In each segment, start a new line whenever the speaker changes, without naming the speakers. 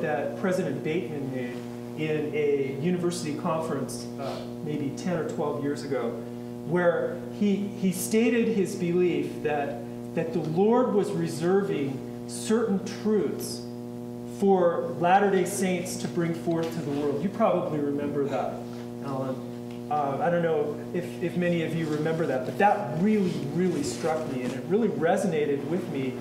that President Bateman made in a university conference maybe 10 or 12 years ago, where he stated his belief that the Lord was reserving certain truths for Latter-day Saints to bring forth to the world. You probably remember that, Alan. I don't know if many of you remember that, but that really, really struck me, and it really resonated with me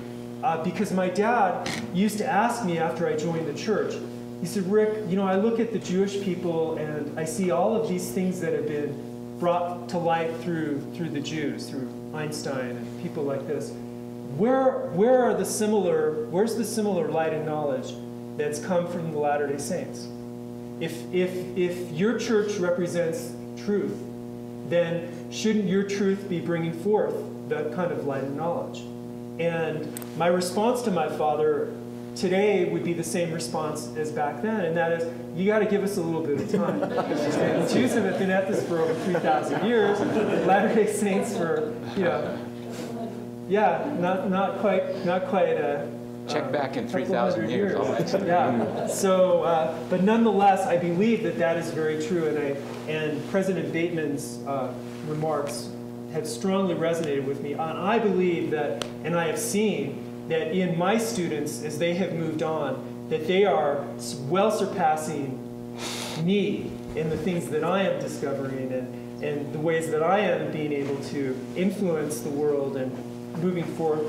because my dad used to ask me after I joined the church, he said, Rick, you know, I look at the Jewish people and I see all of these things that have been brought to light through the Jews, through Einstein and people like this. Where's the similar light and knowledge that's come from the Latter-day Saints? If your church represents truth, then shouldn't your truth be bringing forth that kind of light and knowledge? And my response to my father today would be the same response as back then, and that is, you got to give us a little bit of time. The Jews have been at this for over 3,000 years. Latter-day Saints for, not quite.
Check back in 3,000 years.
Yeah. So, but nonetheless, I believe that is very true, and President Bateman's remarks have strongly resonated with me. And I believe that, and I have seen that in my students, as they have moved on, that they are well surpassing me in the things that I am discovering and the ways that I am being able to influence the world and moving forth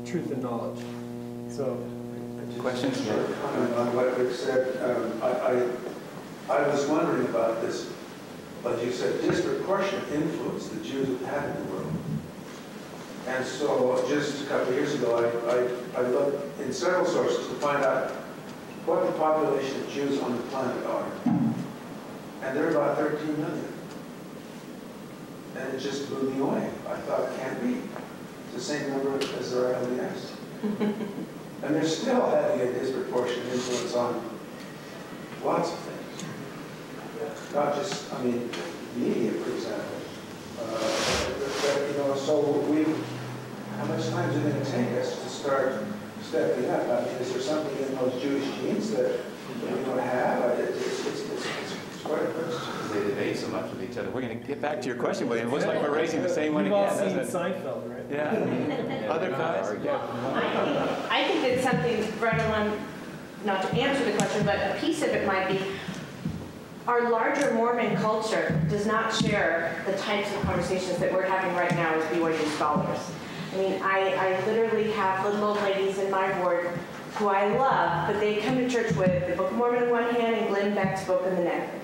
truth and knowledge. So,
questions? Comment on what Rick said. I was wondering about this, but you said disproportionate influence the Jews have had in the world. And so just a couple of years ago, I looked in several sources to find out what the population of Jews on the planet are. And they're about 13 million. And it just blew me away. I thought, it can't be. It's the same number as there are LDS. And they're still having a disproportionate influence on lots of things. Not just, media, for example. So how much time is it going to take us to start stepping up? Is there something in those Jewish genes that we don't have? It's quite a question.
They debate so much with each other. We're going to get back to your question, William. It looks like we're raising the same one again, doesn't it?
We've all seen Seinfeld, right?
Yeah. Other guys?
I think it's something right along, not to answer the question, but a piece of it might be, our larger Mormon culture does not share the types of conversations that we're having right now as BYU scholars. I literally have little old ladies in my ward who I love, but they come to church with the Book of Mormon in one hand and Glenn Beck's book in the next.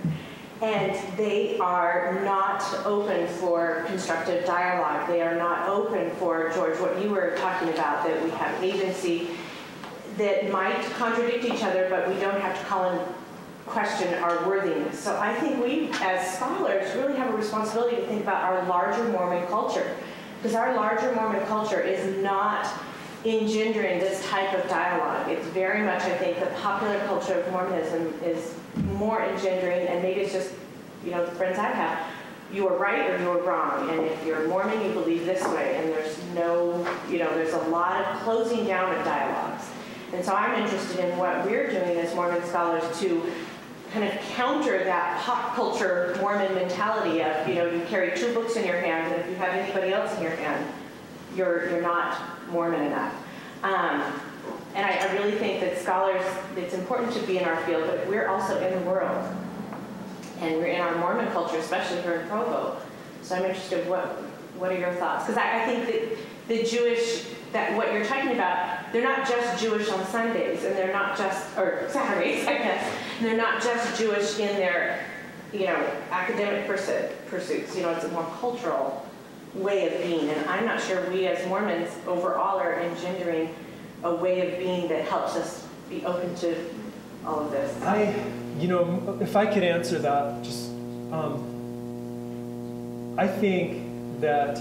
And they are not open for constructive dialogue. They are not open for, George, what you were talking about, that we have agency that might contradict each other, but we don't have to call in question our worthiness. So I think we, as scholars, really have a responsibility to think about our larger Mormon culture, because our larger Mormon culture is not engendering this type of dialogue. It's very much, I think, the popular culture of Mormonism is more engendering, and maybe it's just, the friends I have, you are right or you are wrong, and if you're Mormon, you believe this way, and there's no, there's a lot of closing down of dialogues. And so I'm interested in what we're doing as Mormon scholars to kind of counter that pop culture Mormon mentality of, you carry 2 books in your hand, and if you have anybody else in your hand, you're not Mormon enough. And I really think that scholars, it's important to be in our field, but we're also in the world. And we're in our Mormon culture, especially here in Provo. So I'm interested, what are your thoughts? Because I think that the Jewish, that what you're talking about, they're not just Jewish on Sundays, and they're not just, or Saturdays, I guess, and they're not just Jewish in their, academic pursuits. It's a more cultural way of being. And I'm not sure we as Mormons overall are engendering a way of being that helps us be open to all of this.
If I could answer that, just, I think that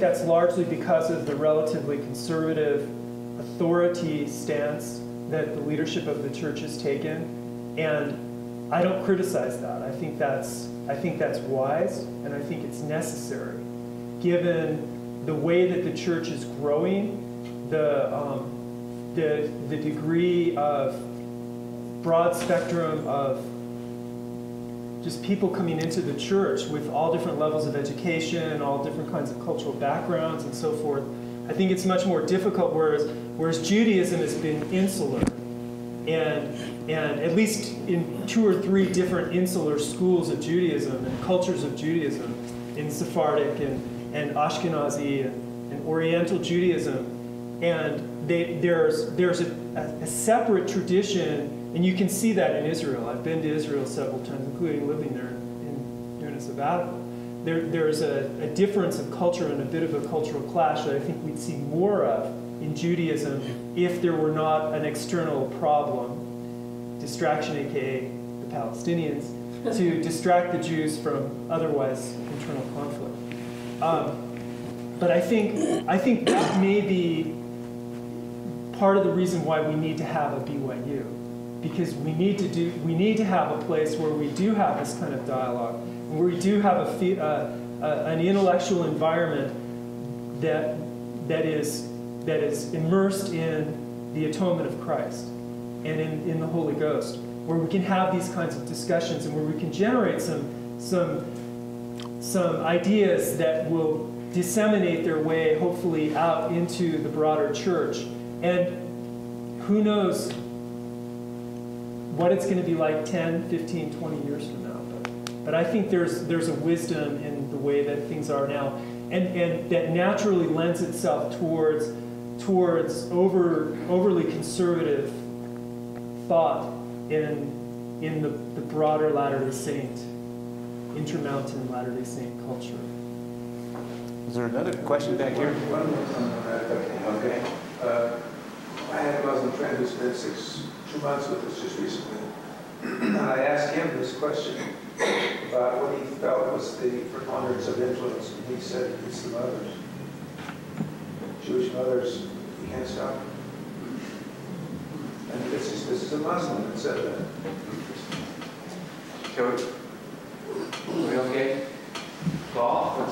that's largely because of the relatively conservative authority stance that the leadership of the church has taken, and I don't criticize that. I think that's wise, and I think it's necessary, given the way that the church is growing, the degree of broad spectrum of just people coming into the church with all different levels of education, all different kinds of cultural backgrounds and so forth. I think it's much more difficult, whereas Judaism has been insular. And at least in 2 or 3 different insular schools of Judaism and cultures of Judaism, in Sephardic and Ashkenazi and Oriental Judaism, and there's a separate tradition, and you can see that in Israel. I've been to Israel several times, including living there and doing a sabbatical. There's a difference of culture and a bit of a cultural clash that I think we'd see more of in Judaism if there were not an external problem, distraction, aka the Palestinians, to distract the Jews from otherwise internal conflict. But I think that may be part of the reason why we need to have a BYU, because we need to have a place where we do have this kind of dialogue, where we do have an intellectual environment that is immersed in the atonement of Christ and in the Holy Ghost, where we can have these kinds of discussions and where we can generate some ideas that will disseminate their way, hopefully, out into the broader church. And who knows what it's going to be like 10, 15, 20 years from now. But I think there's a wisdom in the way that things are now, and that naturally lends itself towards overly conservative thought in the broader Latter-day Saint, Intermountain Latter-day Saint culture.
Is there another question back here?
One more comment on that, okay. I had a Muslim friend who spent 2 months with us just recently. And I asked him this question about what he felt was the preponderance of influence. And he said, it's the mothers. Jewish mothers, you can't stop them. And this is a Muslim that said that.
Are we okay? Paul?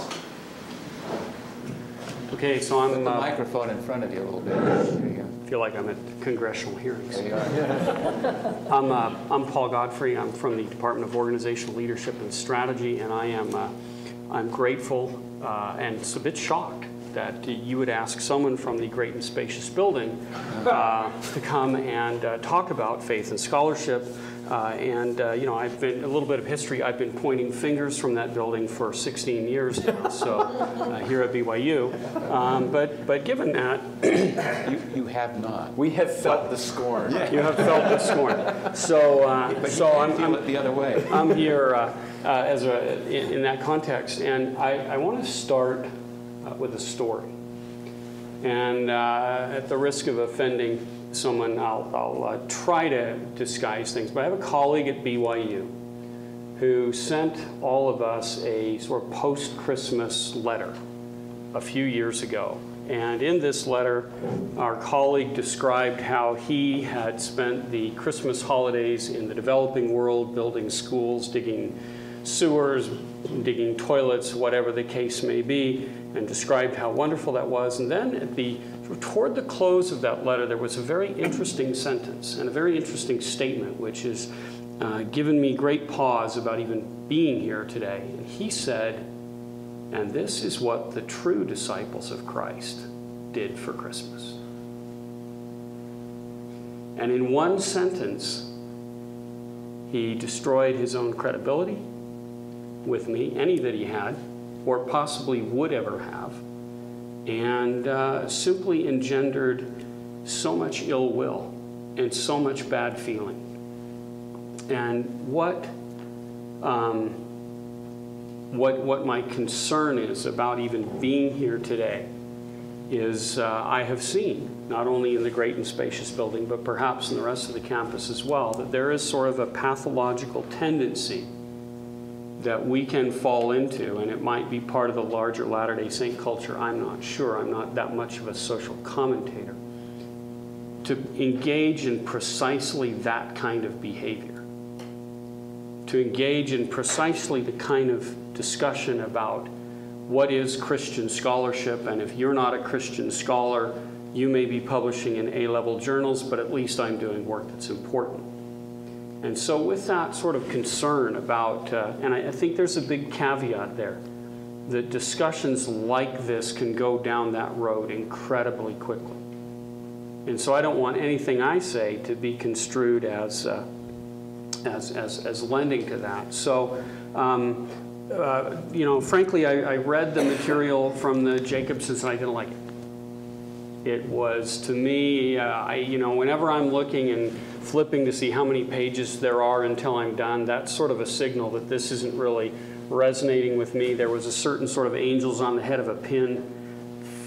Okay, so I'm
Put the microphone in front of you a little bit. There you go.
feel like I'm at congressional hearings.
There you are.
I'm Paul Godfrey. I'm from the Department of Organizational Leadership and Strategy, and I'm grateful and a bit shocked that you would ask someone from the great and spacious building to come and talk about faith and scholarship. You know, I've been, a little bit of history, I've been pointing fingers from that building for 16 years now, so here at BYU. But given that...
You have not.
We have
felt the scorn.
You have felt the scorn. So, I'm
feel it the other way.
I'm here in that context, and I want to start with a story. And at the risk of offending someone, I'll try to disguise things. But I have a colleague at BYU who sent all of us a sort of post-Christmas letter a few years ago. And in this letter, our colleague described how he had spent the Christmas holidays in the developing world, building schools, digging sewers, digging toilets, whatever the case may be, and described how wonderful that was. And then toward the close of that letter, there was a very interesting sentence and a very interesting statement, which has given me great pause about even being here today. And he said, and this is what the true disciples of Christ did for Christmas. And in one sentence, he destroyed his own credibility with me, any that he had, or possibly would ever have, and simply engendered so much ill will and so much bad feeling. And what my concern is about even being here today is I have seen, not only in the great and spacious building, but perhaps in the rest of the campus as well, that there is sort of a pathological tendency that we can fall into, and it might be part of the larger Latter-day Saint culture, I'm not sure, I'm not that much of a social commentator, to engage in precisely that kind of behavior, to engage in precisely the kind of discussion about what is Christian scholarship, and if you're not a Christian scholar, you may be publishing in A-level journals, but at least I'm doing work that's important. And so with that sort of concern about, and I think there's a big caveat there, that discussions like this can go down that road incredibly quickly. And so I don't want anything I say to be construed as lending to that. So, you know, frankly, I read the material from the Jacobsens and I didn't like it. It was, to me, you know, whenever I'm looking and flipping to see how many pages there are until I'm done, that's sort of a signal that this isn't really resonating with me. There was a certain sort of angels on the head of a pin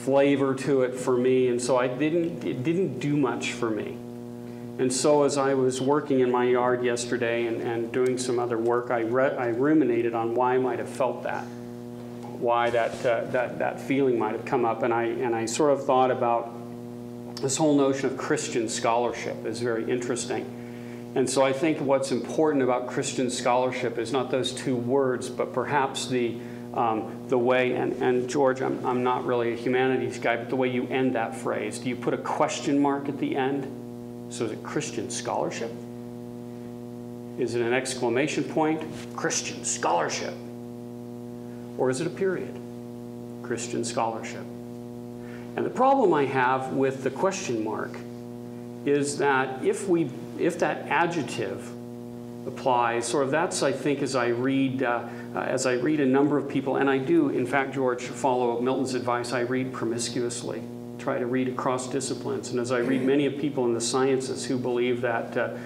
flavor to it for me, and so it didn't do much for me. And so as I was working in my yard yesterday and doing some other work, I ruminated on why I might have felt that, why that feeling might have come up, and I sort of thought about this whole notion of Christian scholarship is very interesting. And so I think what's important about Christian scholarship is not those two words, but perhaps the way, and George, I'm not really a humanities guy, but the way you end that phrase. Do you put a question mark at the end? So is it Christian scholarship? Is it an exclamation point? Christian scholarship. Or is it a period? Christian scholarship. And the problem I have with the question mark is that if that adjective applies, sort of that's, I think, as I read a number of people, and I do, in fact, George, follow Milton's advice, I read promiscuously, try to read across disciplines, and as I read many of people in the sciences who believe that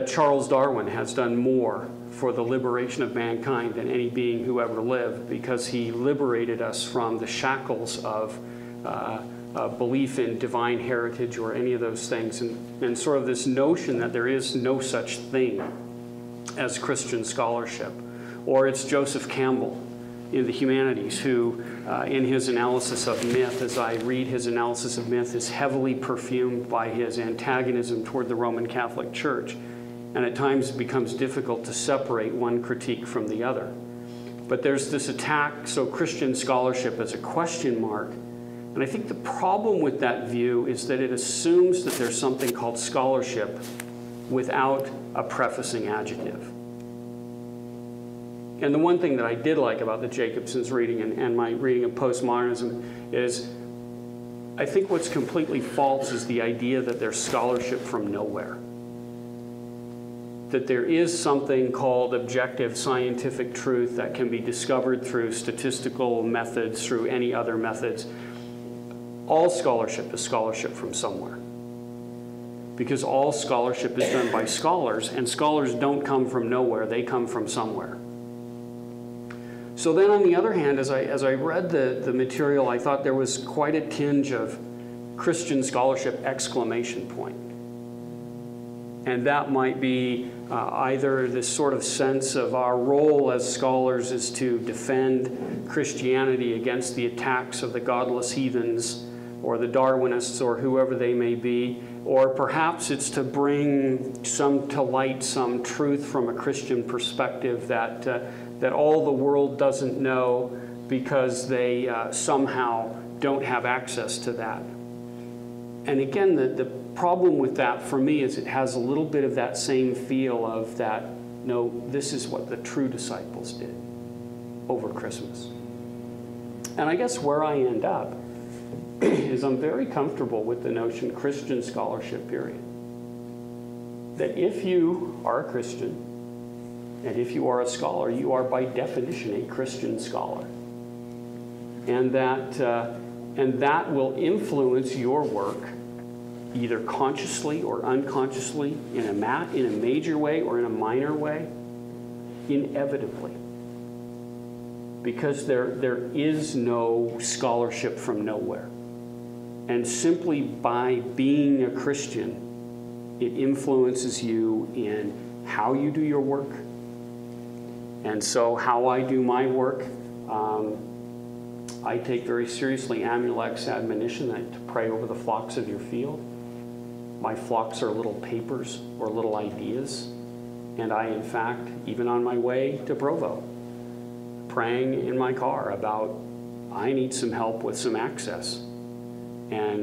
Charles Darwin has done more for the liberation of mankind than any being who ever lived, because he liberated us from the shackles of belief in divine heritage or any of those things, and sort of this notion that there is no such thing as Christian scholarship. Or it's Joseph Campbell in the Humanities who, in his analysis of myth, as I read his analysis of myth, is heavily perfumed by his antagonism toward the Roman Catholic Church. And at times it becomes difficult to separate one critique from the other. But there's this attack, so Christian scholarship as a question mark. And I think the problem with that view is that it assumes that there's something called scholarship without a prefacing adjective. And the one thing that I did like about the Jacobsens reading and my reading of postmodernism is I think what's completely false is the idea that there's scholarship from nowhere. That there is something called objective scientific truth that can be discovered through statistical methods, through any other methods. All scholarship is scholarship from somewhere. Because all scholarship is done by scholars, and scholars don't come from nowhere, they come from somewhere. So then on the other hand, as I read the material, I thought there was quite a tinge of Christian scholarship exclamation point. And that might be either this sort of sense of our role as scholars is to defend Christianity against the attacks of the godless heathens or the Darwinists or whoever they may be, or perhaps it's to bring to light some truth from a Christian perspective that all the world doesn't know because they somehow don't have access to that. And again, the problem with that for me is it has a little bit of that same feel of that, no, this is what the true disciples did over Christmas. And I guess where I end up is I'm very comfortable with the notion Christian scholarship, period. That if you are a Christian, and if you are a scholar, you are by definition a Christian scholar. And that will influence your work either consciously or unconsciously in a major way or in a minor way, inevitably. Because there is no scholarship from nowhere. And simply by being a Christian, it influences you in how you do your work. And so how I do my work, I take very seriously Amulek's admonition to pray over the flocks of your field. My flocks are little papers or little ideas. And I, in fact, even on my way to Provo, praying in my car about, I need some help with some access. And